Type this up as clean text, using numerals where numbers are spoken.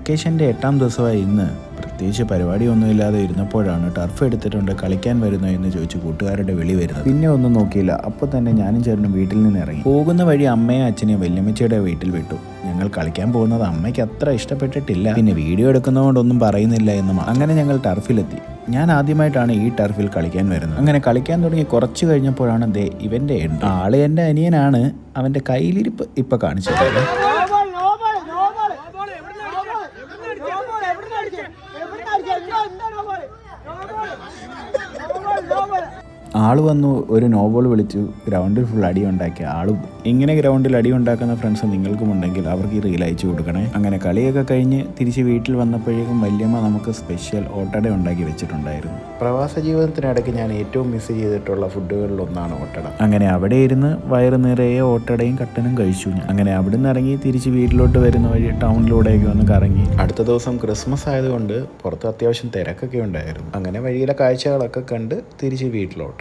വെക്കേഷൻ്റെ 8ാം ദിവസമായി ഇന്ന് പ്രത്യേകിച്ച് പരിപാടിയൊന്നുമില്ലാതെ ഇരുന്നപ്പോഴാണ് ടർഫ് എടുത്തിട്ടുണ്ട് കളിക്കാൻ വരുന്നോ എന്ന് ചോദിച്ച് കൂട്ടുകാരുടെ വിളി വരുന്നത്. പിന്നെ ഒന്നും നോക്കിയില്ല, അപ്പോൾ തന്നെ ഞാനും ചേട്ടനും വീട്ടിൽ നിന്ന് ഇറങ്ങി. പോകുന്ന വഴി അമ്മയും അച്ഛനെയും വല്യമ്മച്ചിയുടെ വീട്ടിൽ വിട്ടു. ഞങ്ങൾ കളിക്കാൻ പോകുന്നത് അമ്മയ്ക്ക് അത്ര ഇഷ്ടപ്പെട്ടിട്ടില്ല, പിന്നെ വീഡിയോ എടുക്കുന്നതുകൊണ്ടൊന്നും പറയുന്നില്ല എന്നും. അങ്ങനെ ഞങ്ങൾ ടർഫിലെത്തി. ഞാൻ ആദ്യമായിട്ടാണ് ഈ ടർഫിൽ കളിക്കാൻ വരുന്നത്. അങ്ങനെ കളിക്കാൻ തുടങ്ങി കുറച്ച് കഴിഞ്ഞപ്പോഴാണ് ദേ ഇവൻ്റെ എൻട്രി. ആള് എൻ്റെ അനിയനാണ്. അവൻ്റെ കയ്യിലിരിപ്പ് ഇപ്പം കാണിച്ചത്. ആള് വന്നു, ഒരു നോബോൾ വിളിച്ചു, ഗ്രൗണ്ടിൽ ഫുൾ അടി ഉണ്ടാക്കി. ആളും ഇങ്ങനെ ഗ്രൗണ്ടിൽ അടി ഉണ്ടാക്കുന്ന ഫ്രണ്ട്സ് നിങ്ങൾക്കും ഉണ്ടെങ്കിൽ അവർക്ക് ഈ റീൽ അയച്ചു കൊടുക്കണേ. അങ്ങനെ കളിയൊക്കെ കഴിഞ്ഞ് തിരിച്ച് വീട്ടിൽ വന്നപ്പോഴേക്കും വല്യമ്മ നമുക്ക് സ്പെഷ്യൽ ഓട്ടട ഉണ്ടാക്കി വെച്ചിട്ടുണ്ടായിരുന്നു. പ്രവാസ ജീവിതത്തിനിടയ്ക്ക് ഞാൻ ഏറ്റവും മിസ് ചെയ്തിട്ടുള്ള ഫുഡുകളിൽ ഒന്നാണ് ഓട്ടട. അങ്ങനെ അവിടെ ഇരുന്ന് വയറ് നിറയെ ഓട്ടടയും കട്ടനും കഴിച്ചു ഞാൻ. അങ്ങനെ അവിടെ നിന്ന് ഇറങ്ങി തിരിച്ച് വീട്ടിലോട്ട് വരുന്ന വഴി ടൗണിലൂടെയൊക്കെ ഒന്ന് കറങ്ങി. അടുത്ത ദിവസം ക്രിസ്മസ് ആയതുകൊണ്ട് പുറത്ത് അത്യാവശ്യം തിരക്കൊക്കെ ഉണ്ടായിരുന്നു. അങ്ങനെ വഴിയിലെ കാഴ്ചകളൊക്കെ കണ്ട് തിരിച്ച് വീട്ടിലോട്ട്.